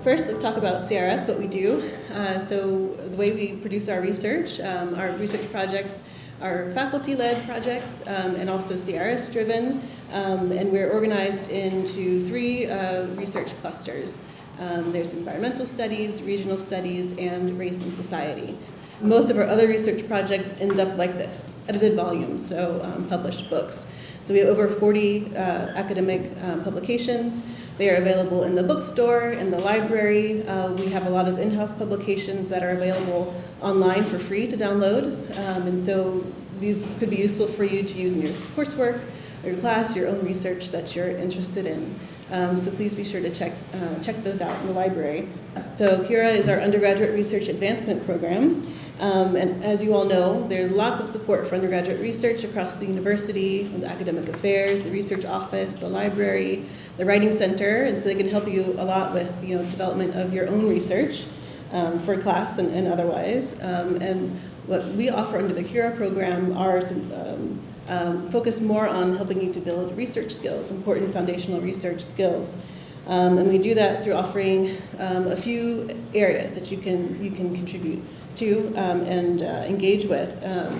first, let's talk about CRS, what we do. So the way we produce our research projects are faculty-led projects and also CRS-driven, and we're organized into 3 research clusters. There's environmental studies, regional studies, and race and society. Most of our other research projects end up like this, edited volumes, so published books. So we have over 40 academic publications. They are available in the bookstore, in the library. We have a lot of in-house publications that are available online for free to download. And so these could be useful for you to use in your coursework, or your class, your own research that you're interested in. So please be sure to check those out in the library. So CURA is our Undergraduate Research Advancement program. And as you all know, there's lots of support for undergraduate research across the university, the academic affairs, the research office, the library, the writing center, and so they can help you a lot with development of your own research for class and otherwise. And what we offer under the CURA program are some focus more on helping you to build research skills, important foundational research skills. And we do that through offering a few areas that you can contribute to and engage with.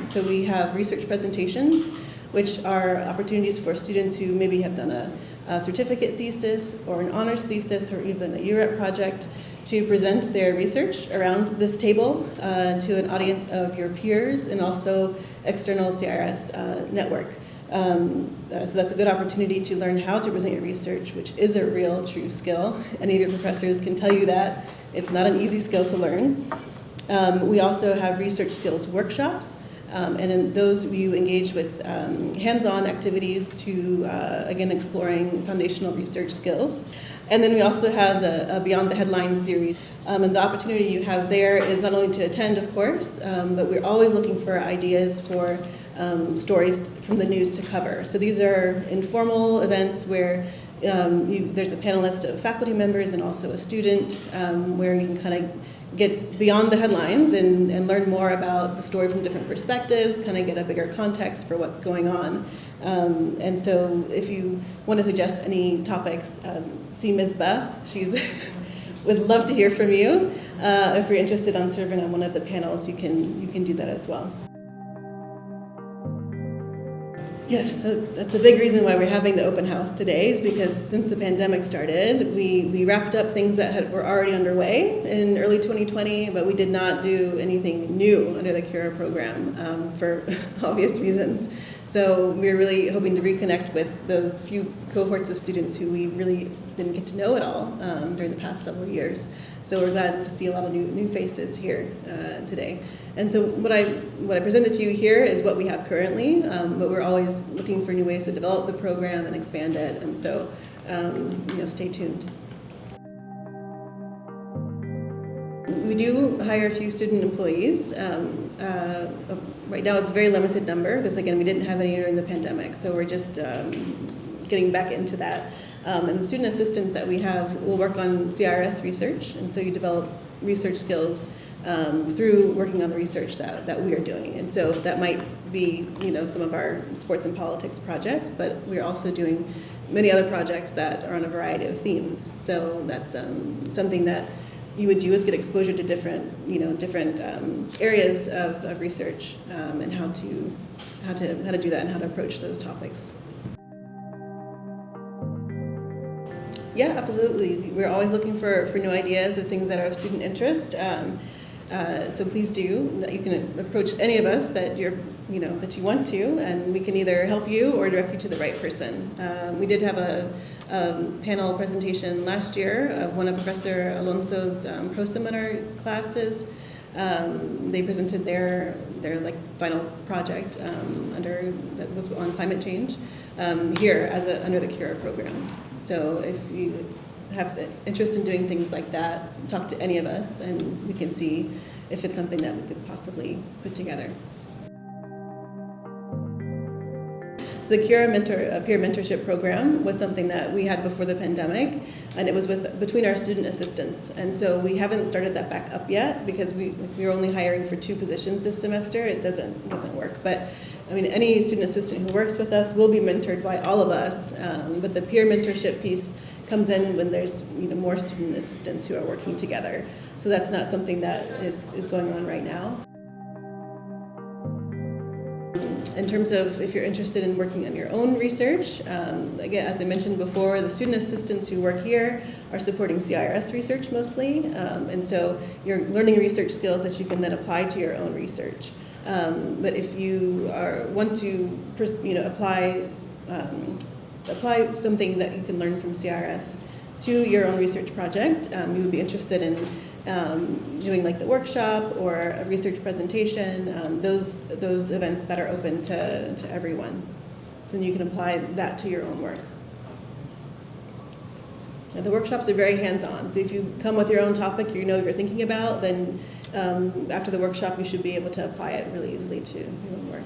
So we have research presentations, which are opportunities for students who maybe have done a certificate thesis or an honors thesis or even a UREP project to present their research around this table to an audience of your peers and also external CIRS network. So that's a good opportunity to learn how to present your research, which is a real, true skill. Any of your professors can tell you that. It's not an easy skill to learn. We also have research skills workshops, and in those you engage with hands-on activities to, again, exploring foundational research skills. And then we also have the Beyond the Headlines series. And the opportunity you have there is not only to attend, of course, but we're always looking for ideas for stories from the news to cover. So these are informal events where there's a panelist of faculty members and also a student where you can kind of get beyond the headlines and learn more about the story from different perspectives, kind of get a bigger context for what's going on. And so if you want to suggest any topics, see Ms. Ba. She's would love to hear from you. If you're interested in serving on one of the panels, you can do that as well. Yes, that's a big reason why we're having the open house today, is because since the pandemic started, we wrapped up things that were already underway in early 2020, but we did not do anything new under the CURA program for obvious reasons. So we're really hoping to reconnect with those few cohorts of students who we really didn't get to know at all during the past several years. So we're glad to see a lot of new faces here today. And so what I presented to you here is what we have currently, but we're always looking for new ways to develop the program and expand it. And so, stay tuned. We do hire a few student employees. Right now it's a very limited number because, again, we didn't have any during the pandemic, so we're just getting back into that. And the student assistant that we have will work on CIRS research, and so you develop research skills through working on the research that we are doing. And so that might be, some of our sports and politics projects, but we're also doing many other projects that are on a variety of themes. So that's something that you would do, is get exposure to different areas of research and how to do that and how to approach those topics. Yeah, absolutely. We're always looking for new ideas of things that are of student interest. So please do. That you can approach any of us that that you want to, and we can either help you or direct you to the right person. We did have a panel presentation last year of one of Professor Alonso's pro-seminar classes. They presented their final project that was on climate change here under the CURA program. So if you have the interest in doing things like that, talk to any of us and we can see if it's something that we could possibly put together. So the CURA peer mentorship program was something that we had before the pandemic, and it was between our student assistants. And so we haven't started that back up yet because we're only hiring for 2 positions this semester. It doesn't work. But I mean, any student assistant who works with us will be mentored by all of us. But the peer mentorship piece comes in when there's more student assistants who are working together. So that's not something that is going on right now. In terms of if you're interested in working on your own research, again, as I mentioned before, the student assistants who work here are supporting CIRS research mostly, and so you're learning research skills that you can then apply to your own research. But if you want to apply something that you can learn from CIRS to your own research project, you would be interested in doing like the workshop or a research presentation, those events that are open to everyone. Then you can apply that to your own work. And the workshops are very hands-on, so if you come with your own topic you're thinking about, then after the workshop you should be able to apply it really easily to your own work.